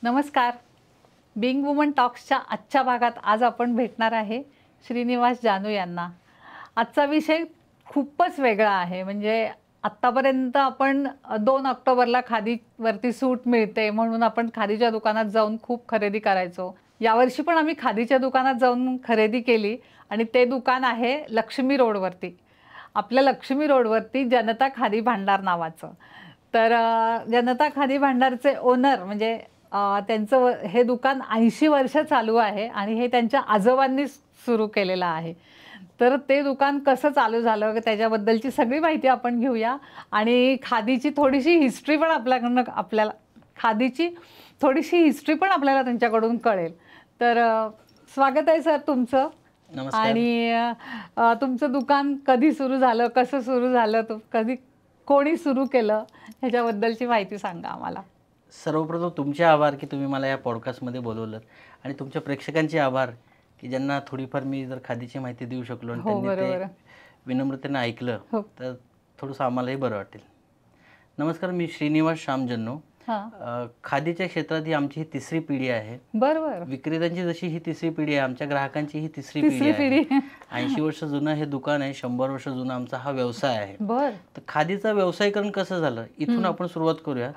नमस्कार. Bing woman टॉक्सच्या आजच्या भागात आज आपण भेटणार आहे श्रीनिवास जानू यांना. आजचा विषय खूपच वेगळा आहे. म्हणजे आत्तापर्यंत आपण 2 ऑक्टोबरला खादीवरती सूट मिळते म्हणून आपण खादीच्या दुकानात जाऊन खूप खरेदी करायचो. यावर्षी पण आम्ही खादीच्या दुकानात जाऊन खरेदी केली आणि ते दुकान आहे लक्ष्मी रोडवरती. आपल्या लक्ष्मी रोडवरती जनता खादी भांडार नावाचं. तर जनता खादी भांडारचे ओनर म्हणजे त्यांचं हे दुकान 80 वर्ष चालू आहे आणि हे त्यांच्या आजोबांनी सुरू केलेलं आहे. तर ते दुकान कसं चालू झालं त्याच्याबद्दलची सगळी माहिती आपण घेऊया आणि खादीची थोडीशी हिस्ट्री पण आपल्याला त्यांच्याकडून कळेल. तर स्वागत आहे सर तुमचं. नमस्कार. आणि तुमचं दुकान कधी सुरू झालं, कसं सुरू झालं, कधी कोणी सुरू केलं ह्याच्याबद्दलची माहिती सांगा आम्हाला. सर्वप्रथम तुमचे आभार की तुम्ही मला या पॉडकास्टमध्ये बोलवलं आणि तुमच्या प्रेक्षकांचे आभार की ज्यांना थोडीफार मी जर खादीची माहिती देऊ शकलो आणि त्यांनी ते विनम्रतेने ऐकलं तर थोडंसं आम्हालाही बरं वाटेल. नमस्कार, मी श्रीनिवास श्याम जन्नू. खादीच्या क्षेत्रात ही आमची ही तिसरी पिढी आहे. बरोबर. विक्रेत्यांची जशी ही तिसरी पिढी आहे, आमच्या ग्राहकांची ही तिसरी पिढी आहे. 80 वर्ष जुनं हे दुकान आहे, 100 वर्ष जुना आमचा हा व्यवसाय आहे. तर खादीचं व्यवसायीकरण कसं झालं इथून आपण सुरुवात करूया.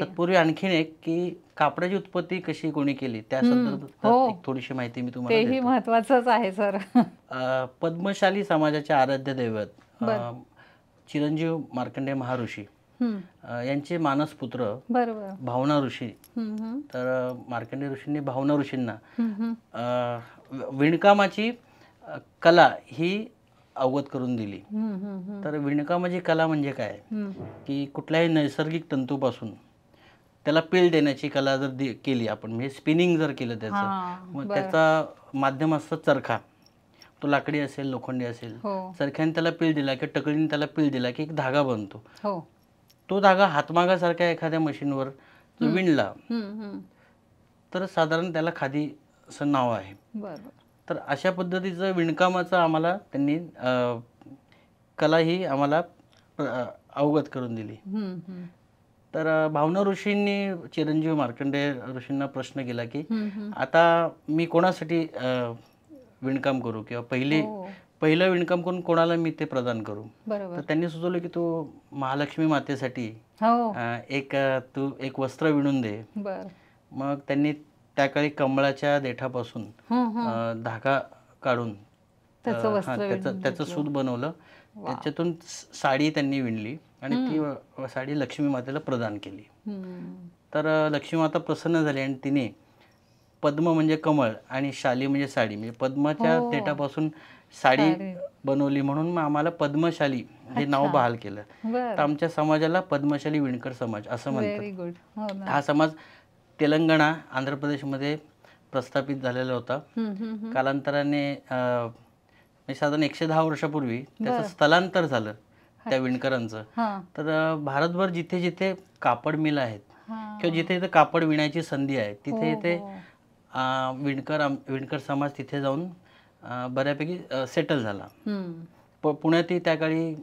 तत्पूर्वी आणखीन एक की कापडाची उत्पत्ती कशी कोणी केली त्या संदर्भात एक थोडीशी माहिती मी तुम्हाला देतो. तेही महत्त्वाचंच आहे सर. पद्मशाली समाजाचे आराध्य दैवत चिरंजीव मार्कंडेय महर्षी यांचे मानसपुत्र भावना ऋषी. तर मार्कंडेय ऋषींनी भावना ऋषींना विणकामाची कला ही अवगत करून दिली. तर विणकामाची कला म्हणजे काय की कुठल्याही नैसर्गिक तंतूपासून त्याला पीळ देण्याची कला जर केली आपण, म्हणजे स्पिनिंग जर केलं त्याचं, मग त्याचा माध्यम असतं चरखा. तो लाकडी असेल, लोखंडी असेल, चरख्याने त्याला पीळ दिला की टकळीने त्याला पीळ दिला की एक धागा बनतो. तो धागा हातमागासारख्या एखाद्या मशीनवर विणला तर साधारण त्याला खादी असं नाव आहे. तर अशा पद्धतीचं विणकामाचं आम्हाला त्यांनी कला ही आम्हाला अवगत करून दिली. तर भावना ऋषींनी चिरंजीव मार्कंडेय ऋषींना प्रश्न केला की आता मी कोणासाठी विणकाम करू किंवा पहिलं विणकाम करून कोणाला मी ते प्रदान करू. तर त्यांनी सुचवलं की तू महालक्ष्मी मातेसाठी एक वस्त्र विणून दे. मग त्यांनी त्या काळी कमळाच्या देठापासून धागा काढून त्याचं सूत बनवलं. त्याच्यातून साडी त्यांनी विणली आणि ती साडी लक्ष्मी मातेला प्रदान केली. तर लक्ष्मी माता प्रसन्न झाली आणि तिने पद्म म्हणजे कमळ आणि शाली म्हणजे साडी, म्हणजे पद्माच्या देठापासून साडी बनवली म्हणून आम्हाला पद्मशाली हे नाव बहाल केलं. तर आमच्या समाजाला पद्मशाली विणकर समाज असं म्हणतात. हा समाज तेलंगणा, आंध्र प्रदेशमध्ये प्रस्थापित झालेला होता. कालांतराने साधारण 110 वर्षापूर्वी त्याचं स्थलांतर झालं त्या विणकरांचं. तर भारतभर जिथे जिथे कापड मिल आहेत किंवा जिथे जिथे कापड विणायची संधी आहे तिथे तिथे विणकर समाज तिथे जाऊन बऱ्यापैकी सेटल झाला. पुण्यातही त्या काळी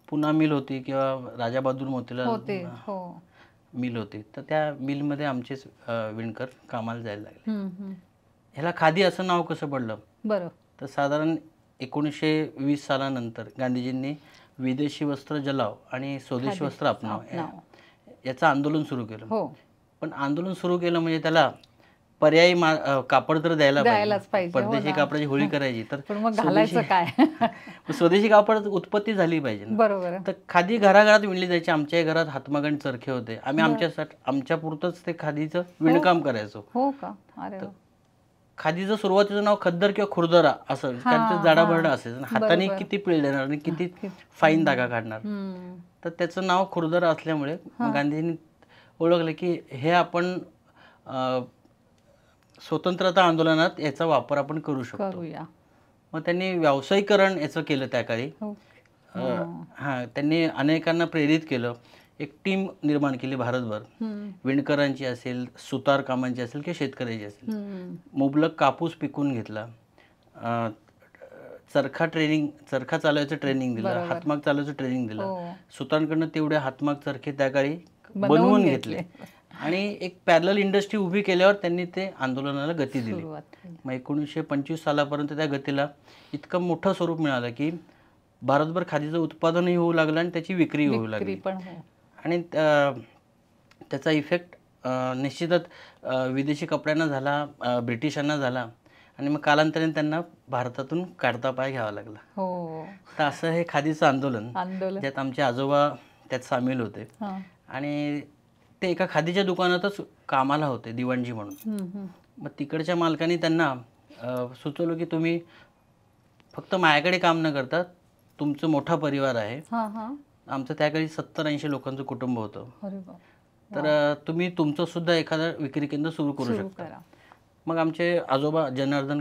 पुना मिल होती किंवा राजा बहादूर मोतीलाल मिल होती. तर त्या मिलमध्ये आमचेच विणकर कामाला जायला लागले. ह्याला खादी असं नाव कसं पडलं तर साधारण 1920 सालानंतर गांधीजींनी विदेशी वस्त्र जलाव आणि स्वदेशी वस्त्र अपनाव याचं आंदोलन सुरू केलं. पण आंदोलन सुरू केलं म्हणजे त्याला पर्यायी कापड तर द्यायला पाहिजे. परदेशी कापडाची होळी करायची तर स्वदेशी कापड उत्पत्ती झाली पाहिजे. तर खादी घराघरात विणली जायची. आमच्याही घरात हातमागाने चरखे होते. आम्ही आमच्या पुरतच ते खादीचं विणकाम करायचो. खादीचं सुरुवातीचं नाव खद्दर किंवा खुरदरा असं, कारण जाडाभरडा असायचं. हाताने किती पिळ देणार आणि किती फाईन धागा काढणार. तर त्याचं नाव खुरदरा असल्यामुळे गांधींनी ओळखलं की हे आपण स्वतंत्रता आंदोलनात याचा वापर आपण करू शकतो. मग त्यांनी व्यावसायिकरण याचं केलं त्या काळी. त्यांनी अनेकांना प्रेरित केलं. एक टीम निर्माण केली भारतभर, विणकरांची असेल, सुतार कामांची असेल किंवा शेतकऱ्याची असेल. मुबलक कापूस पिकून घेतला, चरखा चालवायचं ट्रेनिंग दिलं, हातमाग चालवायचं ट्रेनिंग दिलं. सुतारांकडनं तेवढे हातमाग चरखे त्या काळी बनवून घेतले आणि एक पॅरलल इंडस्ट्री उभी केल्यावर त्यांनी ते आंदोलनाला गती दिली. सुरुवात केली. मग 1925 सालापर्यंत त्या गतीला इतकं मोठं स्वरूप मिळालं की भारतभर खादीचं उत्पादनही होऊ लागलं आणि त्याची विक्री होऊ लागली. विक्री पण हो. आणि त्याचा इफेक्ट निश्चितच विदेशी कपड्यांना झाला, ब्रिटिशांना झाला आणि मग कालांतराने त्यांना भारतातून काढता पाय घ्यावा लागला. हो. तर असं हे खादीचं आंदोलन आंदोलन. ज्यात आमचे आजोबा त्यात सामील होते हां. आणि ते एका खादीच्या दुकानातच कामाला होते दिवाणजी म्हणून. मग तिकडच्या मालकाने त्यांना सुचवलं की तुम्ही फक्त माझ्याकडे काम न करता तुमचं मोठा परिवार आहे. हां हां. आमचं त्याकाळी 70-80 लोकांचं कुटुंब होतं. अरे बाप. तर तुम्ही तुमचं सुद्धा एखादं विक्री केंद्र सुरू करू शकता. करा. मग आमचे आजोबा जनार्दन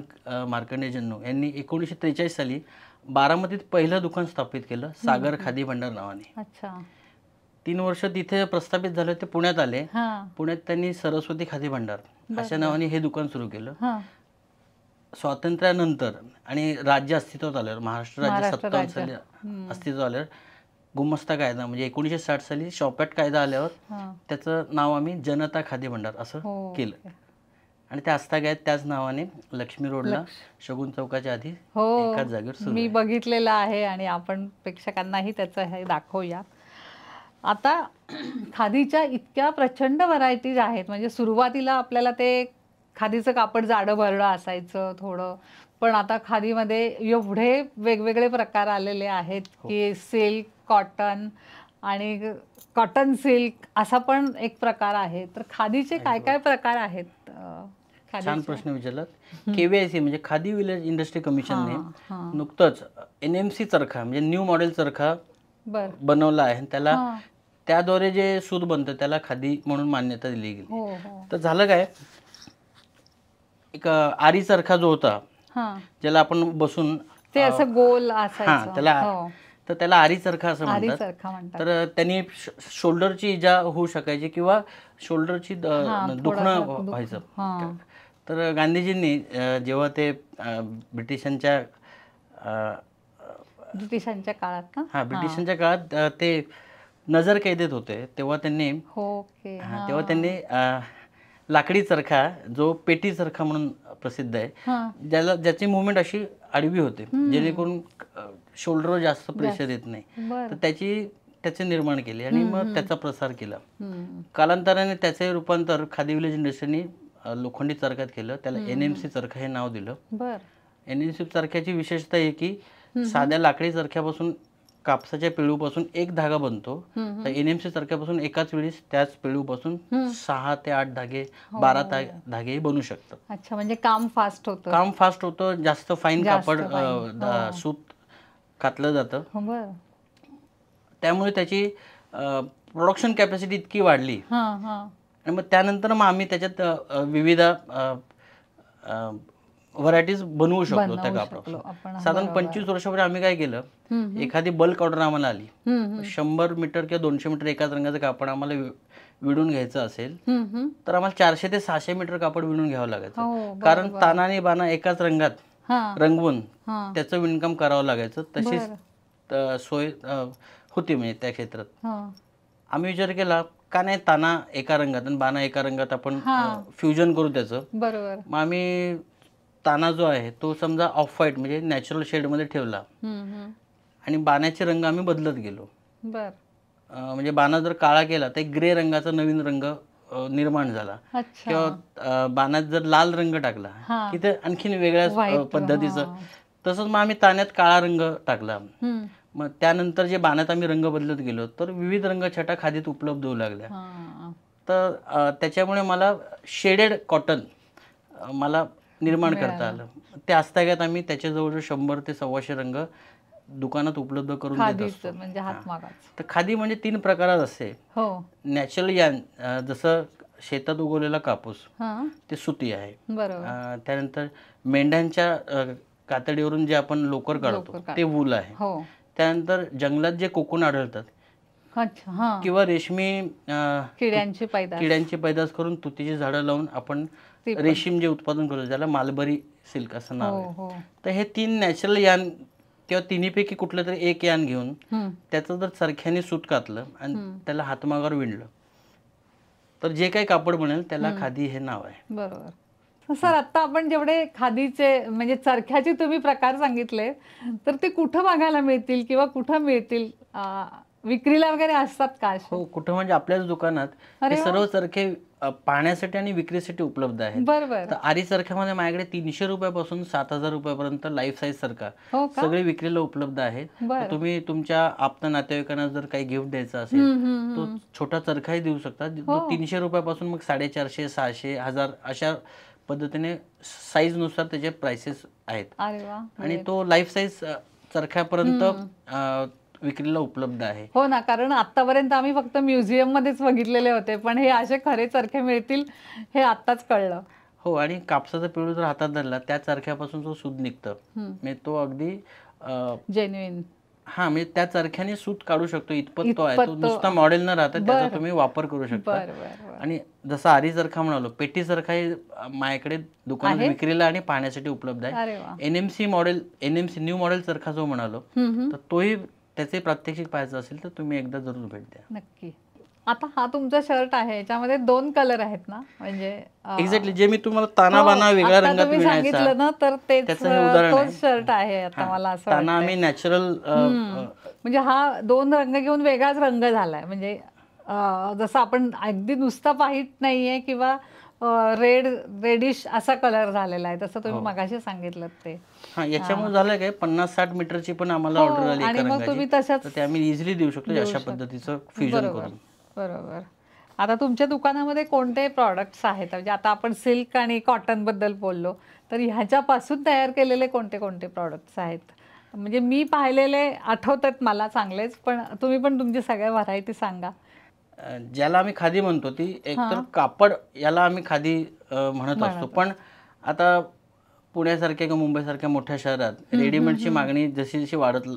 मार्कंडे जन्नू यांनी 1943 साली बारामतीत पहिलं दुकान स्थापित केलं, सागर खादी भंडार नावाने. अच्छा. 3 वर्ष तिथे प्रस्थापित झाले, ते पुण्यात आले. हां. पुण्यात त्यांनी सरस्वती खादी भंडार अशा नावाने हे दुकान सुरू केलं. हां. स्वातंत्र्यानंतर आणि राज्य अस्तित्वात आल्यावर, महाराष्ट्र राज्य 57 साली अस्तित्वात आल्यावर गुमस्ता कायदा म्हणजे 1960 साली शॉपॅट कायदा आल्यावर त्याचं नाव आम्ही जनता खादी भंडार असं केलं. आणि त्या आस्थागायत त्याच नावाने लक्ष्मी रोडला शगुन चौकाच्या आधी एकाच जागेवर सुरू. मी बघितलेलं आहे आणि आपण प्रेक्षकांनाही त्याचं हे दाखवूया. आता खादीच्या इतक्या प्रचंड व्हरायटीज आहेत. म्हणजे सुरुवातीला आपल्याला ते खादीचं कापड जाडं भरडं असायचं थोडं, पण आता खादीमध्ये एवढे वेगवेगळे प्रकार आलेले आहेत की सिल्क, कॉटन आणि कॉटन सिल्क असा पण एक प्रकार आहे. तर खादीचे काय काय प्रकार आहेत? छान प्रश्न विचारलात. KVIC म्हणजे खादी विलेज इंडस्ट्री कमिशनने नुकतंच NMC चरखा म्हणजे न्यू मॉडेल चरखा बनवला आहे. त्याला त्याद्वारे जे सूत बनतं त्याला खादी म्हणून मान्यता दिली गेली. तर झालं काय, एक आरी चरखा जो होता ज्याला आपण बसून ते असं गोल असायचं, त्याला आरी चरखा असं म्हणतात. तर त्यांनी शोल्डरची इजा होऊ शकायची किंवा शोल्डरची दुखणं व्हायचं. तर गांधीजींनी जेव्हा ते ब्रिटिशांच्या काळात ते नजर कैदेत होते तेव्हा त्यांनी लाकडी चरखा जो पेटी चरखा म्हणून प्रसिद्ध आहे, ज्याची मुवमेंट अशी आडवी होते जेणेकरून शोल्डरवर जास्त प्रेशर येत नाही, तर त्याचे निर्माण केले आणि मग त्याचा प्रसार केला. कालांतराने त्याचे रूपांतर खादी विलेज इंडस्ट्रीने लोखंडी चरख्यात केलं. त्याला NMC चरखा हे नाव दिलं. NMC चरख्याची विशेषता आहे की साध्या लाकडी चरख्यापासून कापसाच्या पेळूपासून एक धागा बनतो, तर NMC चरख्यापासून एकाच वेळी त्याच पेळूपासून 6 ते 8 धागे 12 धागे बनू शकतात. अच्छा, म्हणजे काम फास्ट होतं. जास्त फाईन कापड सूत कातलं जातं. त्यामुळे त्याची प्रोडक्शन कॅपॅसिटी इतकी वाढली आणि मग त्यानंतर मग आम्ही त्याच्यात विविध व्हरायटीज बनवू शकतो त्या कापडापासून. साधारण 25 वर्षापूर्वी आम्ही काय केलं, एखादी बल्क ऑर्डर आम्हाला आली, 100 मीटर किंवा 200 मीटर एकाच रंगाचं कापड आम्हाला विणून घ्यायचं असेल तर आम्हाला 400 ते 600 मीटर कापड विणून घ्यावं लागायचं. कारण ताना आणि बाणा एकाच रंगात रंगवून त्याचं विणकाम करावं लागायचं. तशीच सोय होती म्हणजे त्या क्षेत्रात. आम्ही विचार केला का नाही ताना एका रंगात आणि बाणा एका रंगात आपण फ्युजन करू त्याचं. मग आम्ही ताना जो आहे तो समजा ऑफ व्हाईट म्हणजे नॅचरल शेडमध्ये ठेवला आणि बाणाचे रंग आम्ही बदलत गेलो. म्हणजे बाणा जर काळा केला तर एक ग्रे रंगाचा नवीन रंग निर्माण झाला, किंवा बाणात जर लाल रंग टाकला की ते आणखीन वेगळ्या पद्धतीचं. तसंच मग आम्ही ताण्यात काळा रंग टाकला. मग त्यानंतर जे बाणात आम्ही रंग बदलत गेलो तर विविध रंगछटा खादीत उपलब्ध होऊ लागल्या. तर त्याच्यामुळे मला शेडेड कॉटन मला निर्माण करता आलं. त्या आस्थागात आम्ही त्याच्या जवळ 100 ते 125 रंग दुकानात उपलब्ध करून देत असतो. तर खादी म्हणजे 3 प्रकारात असते. नॅचरल यान जसं शेतात उगवलेला कापूस ते सुती आहे. त्यानंतर मेंढ्यांच्या कातडीवरून जे आपण लोकर काढतो ते वूल आहे. त्यानंतर जंगलात जे कोकून आढळतात किंवा रेशमी किड्यांची पैदास करून तुतीची झाडं लावून आपण रेशीम जे उत्पादन करतो ज्याला मालबरी सिल्क असं नाव आहे. तर हे 3 नॅचरल यान किंवा तिन्हीपैकी कुठलं तरी एक यान घेऊन त्याचं जर चरख्याने सूत कातलं आणि त्याला हातमागावर विणलं तर जे काही कापड बनेल त्याला खादी हे नाव आहे. बरोबर. सर आता आपण जेवढे खादीचे म्हणजे चरख्याचे तुम्ही प्रकार सांगितले तर ते कुठं बघायला मिळतील किंवा कुठं मिळतील, विक्रीला वगैरे असतात का असे? हो, कुठं म्हणजे आपल्याच दुकानात अरे हे वा. सर्व चरखे पाहण्यासाठी आणि विक्रीसाठी उपलब्ध आहेत. बरोबर. तर आरी चरख्यामध्ये माझ्याकडे 300 रुपयापासून 7,000 रुपयापर्यंत लाईफ साईज चरखा हो का? सगळे विक्रीला उपलब्ध आहेत. तर बरं. तुम्ही तुमच्या आप्त नातेवाईकांना जर काही गिफ्ट द्यायचं हम्म, असेल हम्म, तो हम्म. छोटा चरखाही देऊ शकता. हो. 300 रुपयापासून मग 450, 600, 1000 अशा पद्धतीने साईजनुसार त्याचे प्राइसेस आहेत. अरे वा. आणि तो लाईफ साईज चरख्यापर्यंत विक्रीला उपलब्ध आहे. हो ना, कारण आतापर्यंत आम्ही फक्त म्युझियम मध्येच बघितलेले होते, पण हे असे खरे चरखे मिळतील हे आत्ताच कळलं. हो, आणि कापसाचा पिळू जर हातात धरला त्या चरख्यापासून जो सूत निघतं म्हणजे तो अगदी जेन्युइन. हा, म्हणजे त्या चरख्याने सूत काढू शकतो इतपत तो आहे. तो नुसता मॉडेल न राहता त्याचा तुम्ही वापर करू शकता. आणि जसं आरी चरखा म्हणालो, पेटी चरखा हे माझ्याकडे दुकानात विक्रीला आणि पाहण्यासाठी उपलब्ध आहे. अरे वा. NMC model, NMC new model चरखा जो म्हणालो, तर तोही त्याचे प्रात्यक्षिक पाहायचं असेल तर तुम्ही एकदा जरूर भेट द्या. नक्की. आता हा तुमचा शर्ट आहे, याच्यामध्ये 2 कलर आहेत ना, म्हणजे एक्झॅक्टली जे मी तुम्हाला तानाबाना वेगळ्या रंगात सांगितलं ना, तर त्याचं हे उदाहरण आहे. तोच शर्ट आहे आता मला असं ताना आम्ही नॅचरल म्हणजे हा 2 रंग घेऊन वेगळाच रंग झालाय. म्हणजे जसं आपण अगदी नुसता व्हाईट नाहीये किंवा रेडिश असा कलर झालेला आहे, तसं तुम्ही मगाशी सांगितलं ते. हा, याच्यामुळे झालं काय 50-60 मीटरची पण आम्हाला ऑर्डर आली एका रंगाची, तर ते आम्ही इझिली देऊ शकतो अशा पद्धतीचं फ्युजन करून. बरोबर. आता तुमच्या दुकानामध्ये कोणते प्रॉडक्ट्स आहेत? म्हणजे आता आपण सिल्क आणि कॉटन बद्दल बोललो, तर ह्याच्यापासून तयार केलेले कोणते कोणते प्रॉडक्ट्स आहेत? म्हणजे मी पाहिलेले आठवतात मला चांगलेच, पण तुम्ही पण तुमची सगळ्या व्हरायटी सांगा. ज्याला आम्ही खादी म्हणतो ती एकतर कापड याला आम्ही खादी म्हणत असतो. पण आता पुण्यासारख्या किंवा मुंबईसारख्या मोठ्या शहरात रेडीमेडची मागणी जशी जशी वाढत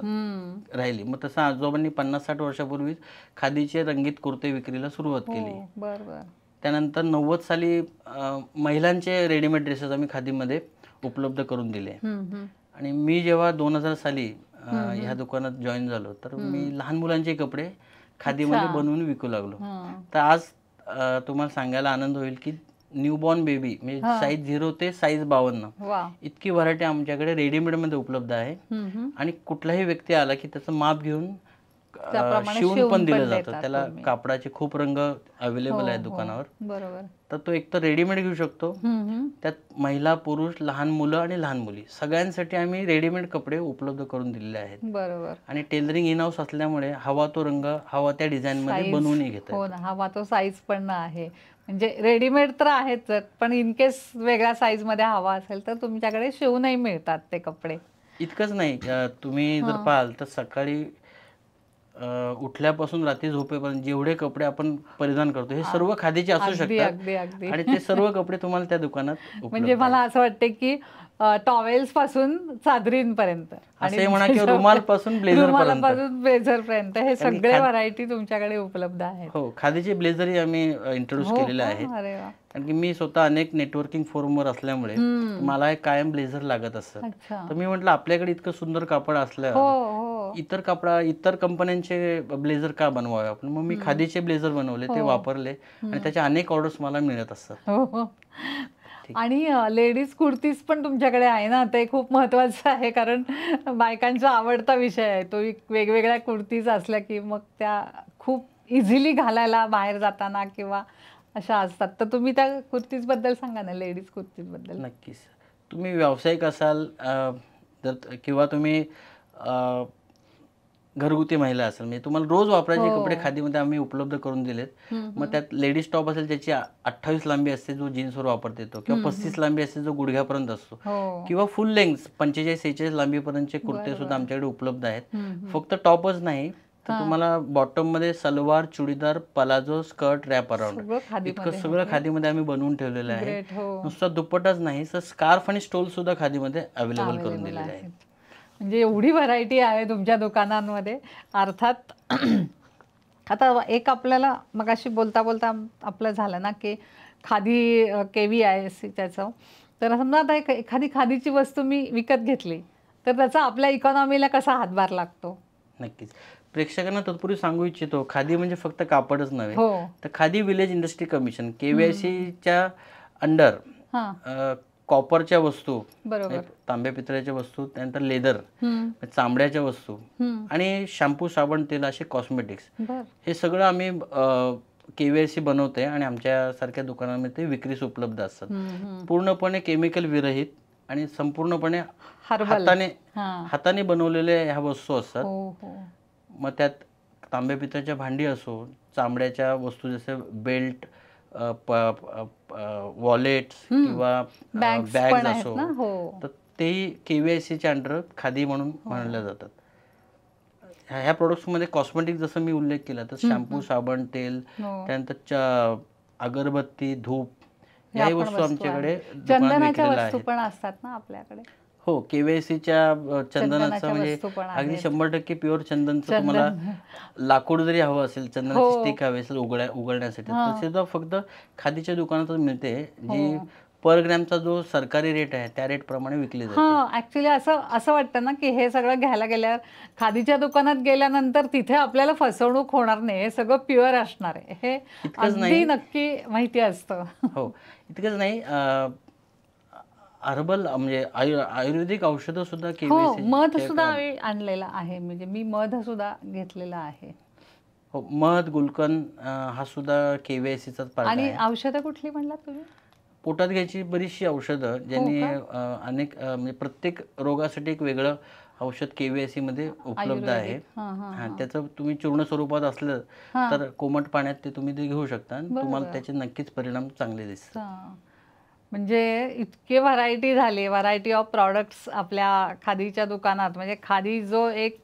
राहिली, मग तसं आजोबांनी 50-60 वर्षापूर्वीच खादीचे रंगीत कुर्ते विक्रीला सुरुवात केली. त्यानंतर 90 साली महिलांचे रेडीमेड ड्रेसेस आम्ही खादीमध्ये उपलब्ध करून दिले. आणि मी जेव्हा 2000 साली ह्या दुकानात जॉईन झालो, तर मी लहान मुलांचे कपडे खादीमध्ये बनवून विकू लागलो. तर आज तुम्हाला सांगायला आनंद होईल की न्यूबॉर्न बेबी म्हणजे साईज 0 ते साईज 52 इतकी व्हरायटी आमच्याकडे रेडीमेडमध्ये उपलब्ध आहे. आणि कुठलाही व्यक्ती आला की त्याचं माप घेऊन शिवून पण दिलं जातं. त्याला कापडाचे खूप रंग अवेलेबल आहेत दुकानावर. तर तो एक तर रेडीमेड घेऊ शकतो, त्यात महिला, पुरुष, लहान मुलं आणि लहान मुली सगळ्यांसाठी आम्ही रेडीमेड कपडे उपलब्ध करून दिलेले आहेत. आणि टेलरिंग इन हाऊस असल्यामुळे हवा तो रंग हवा त्या डिझाईन मध्ये बनवूनही घेतात. हो ना, हवा तो साईज पण आहे. म्हणजे रेडीमेड तर आहेच, पण इन केस वेगळ्या साईज मध्ये हवा असेल तर तुमच्याकडे शिवूनही मिळतात ते कपडे. इतकंच नाही, तुम्ही जर पाहाल तर सकाळी उठल्यापासून रात्री झोपेपर्यंत जेवढे कपडे आपण परिधान करतो हे सर्व खादीचे असू शकतात. आणि ते सर्व कपडे तुम्हाला त्या दुकानात म्हणजे मला असं वाटतं की टॉवेल्स पासून चादरींपर्यंत आणि म्हणा किंवा रुमाल पासून ब्लेझर पर्यंत हे सगळे व्हरायटी तुमच्याकडे उपलब्ध आहेत. हो, खादीचे ब्लेझरही आम्ही इंट्रोड्यूस केलेले आहेत. कारण की मी स्वतः अनेक नेटवर्किंग फोरमवर असल्यामुळे मला एक कायम ब्लेझर लागत असतं. तर मी म्हटलं आपल्याकडे इतकं सुंदर कापड असल्यावर इतर कंपन्यांचे ब्लेझर का बनवावे आपण. मग मी खादीचे ब्लेझर बनवले, ते वापरले आणि त्याच्या अनेक ऑर्डर्स मला मिळत असतात. आणि लेडीज कुर्तीज पण तुमच्याकडे आहे ना, ते खूप महत्वाचं आहे कारण बायकांचा आवडता विषय आहे तो. वेगवेगळ्या कुर्तीज असल्या की मग त्या खूप इझिली घालायला बाहेर जाताना किंवा अशा असतात. तर तुम्ही त्या कुर्तीज बद्दल सांगा ना, लेडीज कुर्तीज बद्दल. नक्कीच. तुम्ही व्यावसायिक असाल तर किंवा तुम्ही घरगुती महिला असेल म्हणजे तुम्हाला रोज वापरायचे कपडे खादीमध्ये आम्ही उपलब्ध करून दिलेत. मग त्यात लेडीज टॉप असेल ज्याची 28 लांबी असते जो जीन्सवर वापरता येतो, किंवा 35 लांबी असते जो गुडघ्यापर्यंत असतो, किंवा फुल लेंग्थ 45-46 लांबीपर्यंतचे कुर्ते सुद्धा आमच्याकडे उपलब्ध आहेत. फक्त टॉपच नाही तर तुम्हाला बॉटम मध्ये salwar, churidar, palazzo, skirt, wrap around इतकं सगळं खादीमध्ये आम्ही बनवून ठेवलेलं आहे. नुसता दुपट्टाच नाही तर स्कार्फ आणि स्टोल सुद्धा खादीमध्ये अवेलेबल करून दिलेले आहेत. म्हणजे एवढी व्हरायटी आहे तुमच्या दुकानांमध्ये. अर्थात आता एक आपल्याला मगाशी बोलता बोलता आपलं झालं ना की खादी KVIS त्याचं, तर समजा आता एखादी खादीची वस्तू मी विकत घेतली तर त्याचा आपल्या इकॉनॉमीला कसा हातभार लागतो? नक्कीच. प्रेक्षकांना तत्पूर्वी सांगू इच्छितो, खादी म्हणजे फक्त कापडच नव्हे, हो तर खादी विलेज इंडस्ट्री कमिशन KVICच्या अंडर कॉपरच्या वस्तू, बरोबर. तांब्या पितळ्याच्या वस्तू, त्यानंतर लेदर, हम्म, चामड्याच्या वस्तू हम्म, आणि शॅम्पू, साबण, तेल असे कॉस्मेटिक्स, बर. हे सगळं आम्ही KVIC बनवते आणि आमच्यासारख्या दुकानांमध्ये ते विक्रीस उपलब्ध असतात. पूर्णपणे केमिकल विरहित आणि संपूर्णपणे हर्बल. हाताने बनवलेल्या ह्या वस्तू असतात. हो हो. मग त्यात तांब्या पितळच्या भांडी असो, चामड्याच्या वस्तू जसे बेल्ट, वॉलेट्स किंवा बॅग्स असो, तर तेही KVICच्या अंडर खादी म्हणून म्हणल्या जातात. ह्या प्रोडक्ट्समध्ये कॉस्मेटिक जसं मी उल्लेख केला, तर शॅम्पू, साबण, तेल, त्यानंतर अगरबत्ती, धूप, याही वस्तू आमच्याकडे दुकानात विक्रीला आहेत. पण असतात ना आपल्याकडे. हो, KVICच्या चंदनाचं म्हणजे अगदी 100% प्युअर चंदनचं, तुम्हाला लाकूड जरी हवं असेल, चंदनाची स्टिक हवी असेल उघडण्यासाठी, तर सुद्धा फक्त खादीच्या दुकानातच मिळते, जी पर ग्रॅमचा जो सरकारी रेट आहे त्या रेट प्रमाणे विकली जाते. ऍक्च्युली असं वाटतं ना की हे सगळं घ्यायला गेल्यावर खादीच्या दुकानात गेल्यानंतर तिथे आपल्याला फसवणूक होणार नाही, हे सगळं प्युअर असणार आहे, हे अगदी नक्की माहिती असतं. हो, इतकंच नाही, हर्बल म्हणजे आयुर्वेदिक औषधं सुद्धा KVIC, मध सुद्धा आणलेला आहे, म्हणजे मी मध सुद्धा घेतलेला आहे. हो, मध, गुलकंद हा सुद्धा KVICचाच पार्ट आहे. आणि औषधं कुठली म्हणलात तुम्ही? पोटात घ्यायची बरीचशी औषधं, ज्यांनी अनेक म्हणजे प्रत्येक रोगासाठी एक वेगळं औषध KVIC मध्ये उपलब्ध आहे. त्याचं तुम्ही चूर्ण स्वरूपात असलं तर कोमट पाण्यात ते तुम्ही ते घेऊ शकता, तुम्हाला त्याचे नक्कीच परिणाम चांगले दिसतात. म्हणजे इतके व्हरायटी ऑफ प्रॉडक्ट्स आपल्या खादीच्या दुकानात. म्हणजे खादी जो एक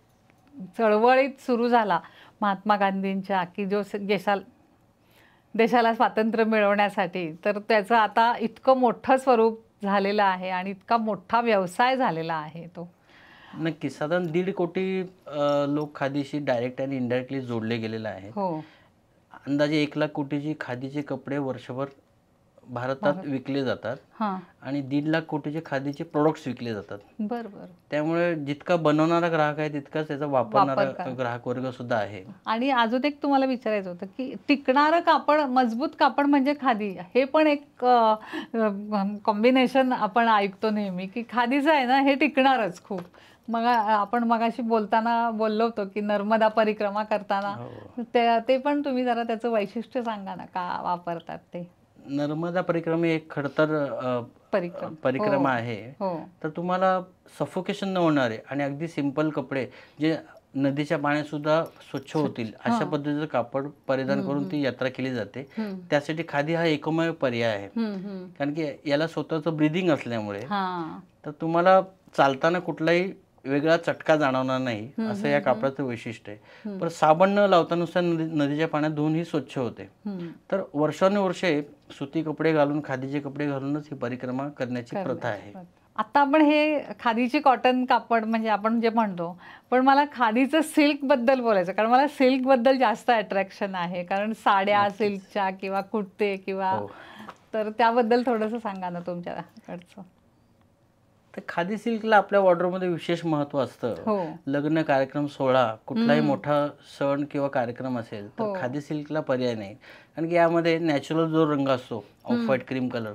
चळवळीत सुरू झाला महात्मा गांधींच्या, की जो देशाला स्वातंत्र्य मिळवण्यासाठी, तर त्याचं आता इतकं मोठं स्वरूप झालेलं आहे आणि इतका मोठा व्यवसाय झालेला आहे तो. नक्कीच, साधारण 1.5 कोटी लोक खादीशी डायरेक्ट आणि इनडायरेक्टली जोडले गेलेले आहेत. अंदाजे 1 लाख कोटीची खादीचे कपडे वर्षभर भारतात विकले जातात आणि 1.5 लाख कोटीचे खादीचे प्रोडक्ट्स विकले जातात. बरोबर. त्यामुळे जितका बनवणारा ग्राहक आहे तितकाच त्याचा वापरणारा ग्राहक वर्ग सुद्धा आहे. आणि अजून एक तुम्हाला विचारायचं होतं की टिकणारं कापड, मजबूत कापड म्हणजे खादी, हे पण एक कॉम्बिनेशन आपण ऐकतो नेहमी की खादीचं आहे ना हे टिकणारच खूप. मग आपण मगाशी बोलताना बोललो होतो की नर्मदा परिक्रमा करताना ते पण तुम्ही जरा त्याचं वैशिष्ट्य सांगा ना, का वापरतात ते? नर्मदा परिक्रमा एक खडतर परिक्रमा आहे, तर तुम्हाला सफोकेशन न होणारे आणि अगदी सिंपल कपडे जे नदीच्या पाण्यात सुद्धा स्वच्छ होतील अशा पद्धतीचं कापड परिधान करून ती यात्रा केली जाते. त्यासाठी खादी हा एकमेव पर्याय आहे, कारण की याला स्वतःचं ब्रीदिंग असल्यामुळे तर तुम्हाला चालताना कुठलाही वेगळा चटका जाणवणार नाही, असं या कापडाचं वैशिष्ट्य आहे. पण साबण न लावता नुसत्या नदीच्या पाण्यात धुवून ही स्वच्छ होते. तर वर्षानुवर्षे सुती कपडे घालून, खादीचे कपडे घालूनच ही परिक्रमा करण्याची प्रथा आहे. आता आपण हे खादीची कॉटन कापड म्हणजे आपण जे म्हणतो, पण मला खादीचं सिल्क बद्दल बोलायचं, कारण मला सिल्क बद्दल जास्त अट्रॅक्शन आहे, कारण साड्या सिल्कच्या किंवा कुर्ते किंवा, तर त्याबद्दल थोडंसं सांगा ना तुमच्याकडचं. तर खादी सिल्कला आपल्या वॉर्डरोबमध्ये विशेष महत्त्व असतं. लग्न, कार्यक्रम, सोहळा, कुठलाही मोठा सण किंवा कार्यक्रम असेल तर खादी सिल्कला पर्याय नाही, कारण की यामध्ये नॅचरल जो रंग असतो ऑफ व्हाईट क्रीम कलर,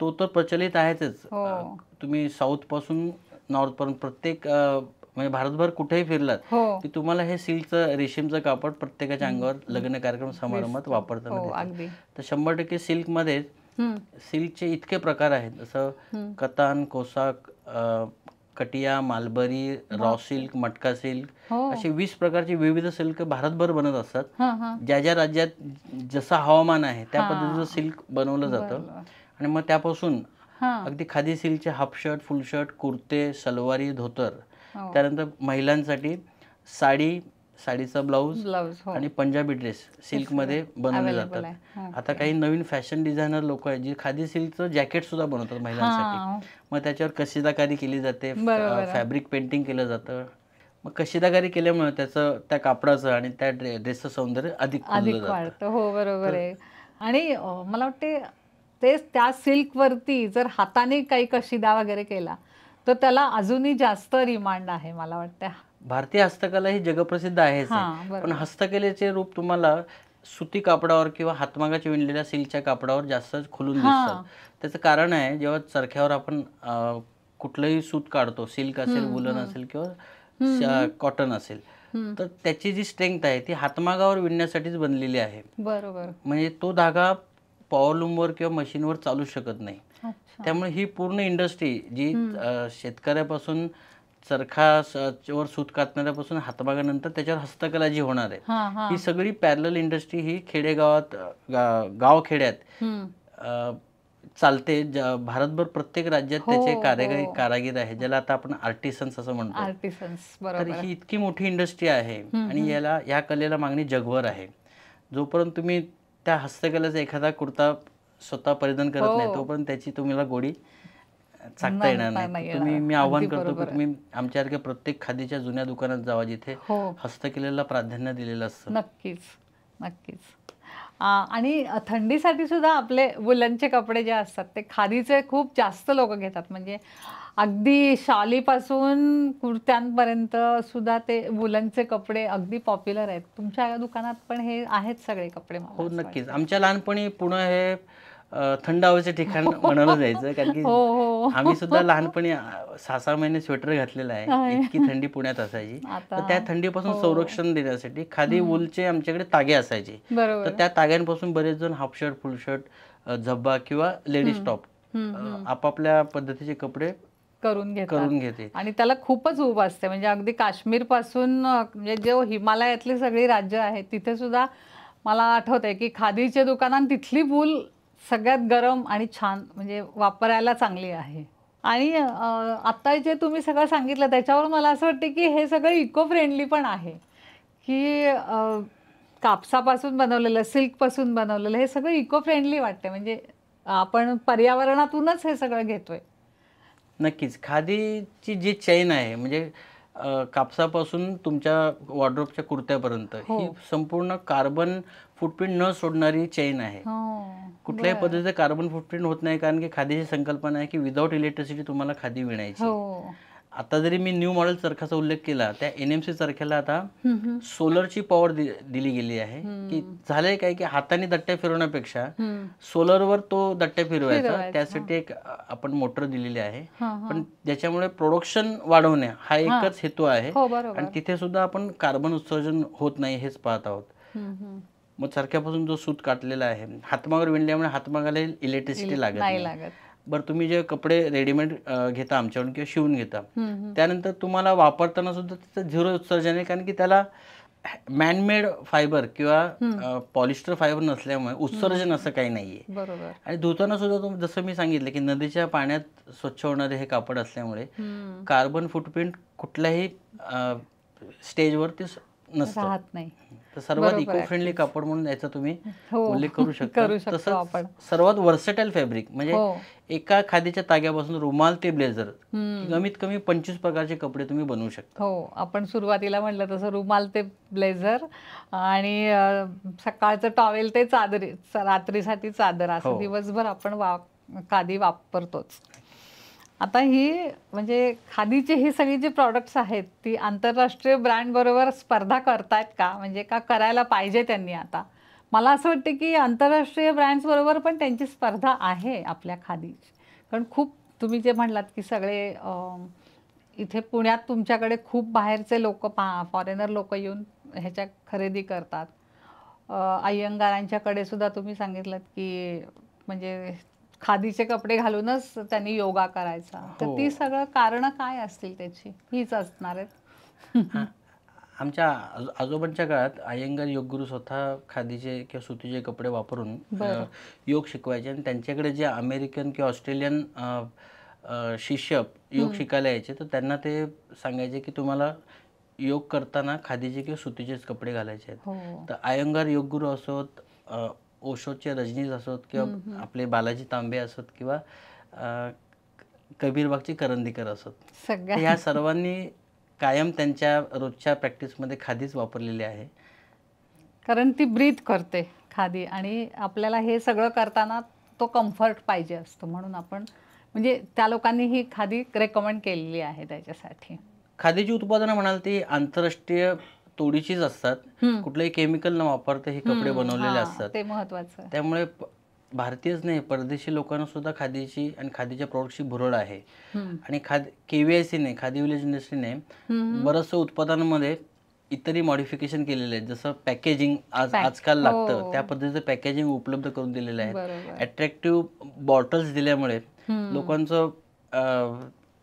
तो तर प्रचलित आहेच. तुम्ही साऊथ पासून नॉर्थ पर्यंत प्रत्येक म्हणजे भारतभर कुठेही फिरलात की तुम्हाला हे सिल्कचं, रेशीमचं कापड प्रत्येकाच्या अंगावर लग्न, कार्यक्रम, समारंभात वापरताना दिसतं. तर 100% सिल्कमध्ये सिल्कचे इतके प्रकार आहेत, जसं कतान, कोसा, कटिया, मालबरी, रॉ सिल्क, मटका सिल्क, असे 20 प्रकारचे विविध सिल्क भारतभर बनत असतात. ज्या ज्या राज्यात जसं हवामान आहे त्या पद्धतीचं सिल्क बनवलं जातं. आणि मग त्यापासून अगदी खादी सिल्कचे हाफ शर्ट, फुल शर्ट, कुर्ते, सलवारी, धोतर, त्यानंतर महिलांसाठी साडी, साडीचा ब्लाऊज आणि पंजाबी ड्रेस सिल्कमध्ये बनवले जातात. आता काही नवीन फॅशन डिझायनर लोक आहेत जे खादी सिल्कचं जॅकेट सुद्धा बनवतात महिलांसाठी. मग त्याच्यावर कशिदाकारी केली जाते, फॅब्रिक पेंटिंग केलं जातं. मग कशिदाकारी केल्यामुळे त्याचं, त्या कापडाचं आणि त्या ड्रेसचं सौंदर्य अधिक वाढतं. हो, बरोबर आहे. आणि मला वाटते तेच त्या सिल्कवरती जर हाताने काही कशिदा वगैरे केला तर त्याला अजूनही जास्त डिमांड आहे मला वाटतं. भारतीय हस्तकला ही जगप्रसिद्ध आहेच हां, आहे. बरोबर. पण हस्तकलेचे रूप तुम्हाला सुती कापडावर किंवा हातमागाच्या विणलेल्या सिल्कच्या कापडावर जास्त खुलून दिसतात. हां. त्याचं कारण आहे, जेव्हा चरख्यावर आपण कुठलंही सूत काढतो, सिल्क असेल, वुलन असेल किंवा कॉटन असेल, तर त्याची जी स्ट्रेंथ आहे ती हातमागावर विणण्यासाठीच बनलेली आहे. बरोबर. म्हणजे तो धागा पॉवरलूमवर किंवा मशीनवर चालू शकत नाही. अच्छा. त्यामुळे ही पूर्ण इंडस्ट्री जी शेतकऱ्यापासून वर सूत कातणाऱ्यापासून हातमागानंतर त्याच्यावर हस्तकला जी होणार आहे, हां, हां. ही सगळी पॅरलल इंडस्ट्री ही खेडेगावात, गावखेड्यात चालते. भारतभर प्रत्येक राज्यात त्याचे कारागीर आहे, ज्याला आता आपण आर्टिसन्स असं म्हणतो. आर्टिसन्स, तर बरोबर. ही इतकी मोठी इंडस्ट्री आहे आणि या कलेला मागणी जगभर आहे. जोपर्यंत तुम्ही त्या हस्तकलेचा एखादा कुर्ता स्वतः परिधान करत नाही, तोपर्यंत त्याची तुम्हाला गोडी चाकता येणार नाही. मी आव्हान करतो की तुम्ही आमच्यासारख्या प्रत्येक खादीच्या जुन्या दुकानात जावा, जिथे हस्तकलेला प्राधान्य दिलेलं असतं. नक्कीच, नक्कीच. आणि थंडीसाठी सुद्धा आपले वुलनचे कपडे जे असतात ते खादीचे खूप जास्त लोक घेतात. म्हणजे अगदी शालीपासून कुर्त्यांपर्यंत सुद्धा ते वुलनचे कपडे अगदी पॉप्युलर आहेत. तुमच्या दुकानात पण हे आहेत सगळे कपडे? हो, नक्कीच. आमच्या लहानपणी पुणे हे थंड हवेचे ठिकाण म्हणायला जायचं, कारण की आम्ही सुद्धा लहानपणी 6-6 महिने स्वेटर घातलेलं आहे. इतकी थंडी पुण्यात असायची. तर त्या थंडीपासून संरक्षण देण्यासाठी खादी वूलचे आमच्याकडे तागे असायचे. तर त्या ताग्यांपासून बरेच जण हाफ शर्ट, फुल शर्ट, झब्बा किंवा लेडीज टॉप आपापल्या पद्धतीचे कपडे करून घेते. आणि त्याला खूपच ऊब असते. म्हणजे अगदी काश्मीर पासून म्हणजे जो हिमालयातली सगळी राज्य आहेत तिथे सुद्धा मला आठवतंय की खादीचे दुकान आणि तिथली वूल सगळ्यात गरम आणि छान, म्हणजे वापरायला चांगली आहे. आणि आता जे तुम्ही सगळं सांगितलं त्याच्यावर मला असं वाटतं की हे सगळं इको फ्रेंडली पण आहे, की कापसापासून बनवलेलं, सिल्कपासून बनवलेलं हे सगळं इको फ्रेंडली वाटते. म्हणजे आपण पर्यावरणातूनच हे सगळं घेतोय. नक्कीच. खादीची जी चेन आहे, म्हणजे कापसापासून तुमच्या वॉर्डरोबच्या कुर्त्यापर्यंत, ही संपूर्ण कार्बन फुटप्रिंट न सोडणारी चेन आहे. कुठल्याही पद्धतीचं कार्बन फुटप्रिंट होत नाही, कारण की खादीची संकल्पना आहे की विदाऊट इलेक्ट्रिसिटी तुम्हाला खादी विणायची. आता जरी मी न्यू मॉडेल चरखाचा उल्लेख केला, त्या NMC चरख्याला आता सोलरची पॉवर दिली गेली आहे. की झालंय काय की हाताने दट्ट्या फिरवण्यापेक्षा सोलरवर तो दट्ट्या फिरवायचा, त्यासाठी एक आपण मोटर दिलेली आहे. पण ज्याच्यामुळे प्रोडक्शन वाढवणे हा एकच हेतू आहे. आणि तिथे सुद्धा आपण कार्बन उत्सर्जन होत नाही हेच पाहत आहोत. मग चरख्यापासून जो सूत काढलेला आहे, हातमागावर विणल्यामुळे हातमागाला इलेक्ट्रिसिटी लागत नाही. बरं, तुम्ही जे कपडे रेडीमेड घेता आमच्याकडून किंवा शिवून घेता, त्यानंतर तुम्हाला वापरताना सुद्धा त्याचं झिरो उत्सर्जन आहे, कारण की त्याला मॅनमेड फायबर किंवा पॉलिस्टर फायबर नसल्यामुळे उत्सर्जन असं काही नाहीये. आणि धुताना सुद्धा जसं मी सांगितलं की नदीच्या पाण्यात स्वच्छ होणारे हे कापड असल्यामुळे कार्बन फुटप्रिंट कुठल्याही स्टेजवर ते नसतं. तर सर्वात इको फ्रेंडली कापड म्हणून याचा तुम्ही उल्लेख करू शकता. तसंच सर्वात वर्सेटाईल फॅब्रिक म्हणजे एका खादीच्या ताग्यापासून रुमाल ते ब्लेझर कमीत कमी 25 प्रकारचे कपडे तुम्ही बनवू शकता. आपण सुरुवातीला म्हटलं तसं रुमाल ते ब्लेझर आणि सकाळचं टॉवेल ते चादरी, रात्रीसाठी चादर, असं दिवसभर आपण खादी वापरतोच. आता ही म्हणजे खादीची ही सगळी जी प्रॉडक्ट्स आहेत ती आंतरराष्ट्रीय ब्रँड बरोबर स्पर्धा करतायत का? म्हणजे का करायला पाहिजे त्यांनी? आता मला असं वाटतं की आंतरराष्ट्रीय ब्रँड्स बरोबर पण त्यांची स्पर्धा आहे आपल्या खादीची. कारण खूप तुम्ही जे म्हणलात की सगळे इथे पुण्यात तुमच्याकडे खूप बाहेरचे लोक, फॉरेनर लोक येऊन ह्याच्या खरेदी करतात. अय्यंगारांच्याकडे सुद्धा तुम्ही सांगितलं की म्हणजे खादीचे कपडे घालूनच त्यांनी योगा करायचा. तर ती सगळं कारण काय असतील त्याची? हीच असणार आहेत. आमच्या आजोबांच्या काळात अय्यंगार योगगुरू स्वतः खादीचे किंवा सुतीचे कपडे वापरून योग शिकवायचे. आणि त्यांच्याकडे जे अमेरिकन किंवा ऑस्ट्रेलियन शिष्य योग शिकायला यायचे, तर त्यांना ते सांगायचे की तुम्हाला योग करताना खादीचे किंवा सुतीचेच कपडे घालायचे आहेत. तर अय्यंगार योगगुरू असोत, ओशोचे रजनीज असोत, किंवा आपले बालाजी तांबे असोत, किंवा कबीरबागचे करंदीकर असोत, ह्या सर्वांनी कायम त्यांच्या रोजच्या प्रॅक्टिसमध्ये खादीच वापरलेली आहे. कारण ती ब्रीथ करते खादी, आणि आपल्याला हे सगळं करताना तो कम्फर्ट पाहिजे असतो, म्हणून आपण म्हणजे त्या लोकांनी ही खादी रेकमेंड केलेली आहे त्याच्यासाठी. खादीची उत्पादनं म्हणाल ती आंतरराष्ट्रीय तोडीचीच असतात. कुठलंही केमिकल न वापरता हे कपडे बनवलेले असतात. ते महत्वाचं. त्यामुळे भारतीयच नाही, परदेशी लोकांना सुद्धा खादीची आणि खादीच्या प्रोडक्टची भुरळ आहे. आणि KVICने, खादी विलेज इंडस्ट्रीने बरंचसं उत्पादनांमध्ये इतरही मॉडिफिकेशन केलेले आहेत. जसं पॅकेजिंग आजकाल लागतं त्या पद्धतीचं पॅकेजिंग उपलब्ध करून दिलेलं आहे. अट्रॅक्टिव्ह बॉटल्स दिल्यामुळे लोकांचं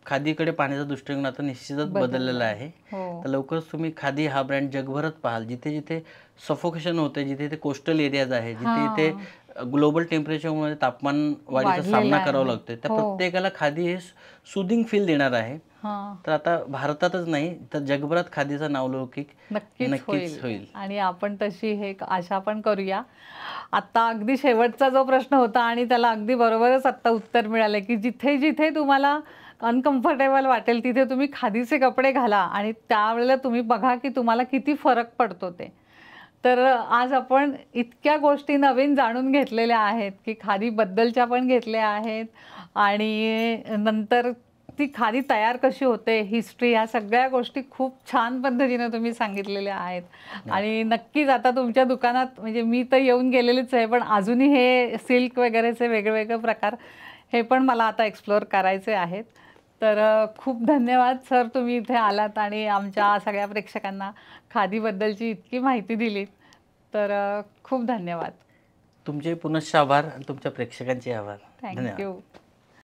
खादीकडे पाहण्याचा दृष्टिकोन आता निश्चितच बदललेला आहे. तर लवकरच तुम्ही खादी हा ब्रँड जगभरात पाहाल. जिथे जिथे सफोकेशन होते, जिथे जिथे कोस्टल एरियाज आहे, जिथे जिथे ग्लोबल टेम्परेचरमुळे तापमान वाढीचा सामना करावा लागतोय, त्या प्रत्येकाला खादी हे सुदिंग फील देणार आहे. तर आता भारतातच नाही तर जगभरात खादीचा नावलौकिक नक्कीच होईल. आणि आपण तशी हे आशा पण करूया. आता अगदी शेवटचा जो प्रश्न होता आणि त्याला अगदी बरोबरच आता उत्तर मिळालं की जिथे जिथे तुम्हाला अनकम्फर्टेबल वाटेल तिथे तुम्ही खादीचे कपडे घाला आणि त्यावेळेला तुम्ही बघा की तुम्हाला किती फरक पडतो ते. तर आज आपण इतक्या गोष्टी नवीन जाणून घेतलेल्या आहेत की खादीबद्दलच्या पण घेतल्या आहेत आणि नंतर ती खादी तयार कशी होते, हिस्ट्री, ह्या सगळ्या गोष्टी खूप छान पद्धतीने तुम्ही सांगितलेल्या आहेत. आणि नक्कीच आता तुमच्या दुकानात म्हणजे मी तर येऊन गेलेलीच आहे, पण अजूनही हे सिल्क वगैरेचे वेगवेगळे प्रकार हे पण मला आता एक्सप्लोअर करायचे आहेत. तर खूप धन्यवाद सर, तुम्ही इथे आलात आणि आमच्या सगळ्या प्रेक्षकांना खादीबद्दलची इतकी माहिती दिलीत. तर खूप धन्यवाद. तुमचे पुनश्च आभार आणि तुमच्या प्रेक्षकांचे आभार. थँक्यू.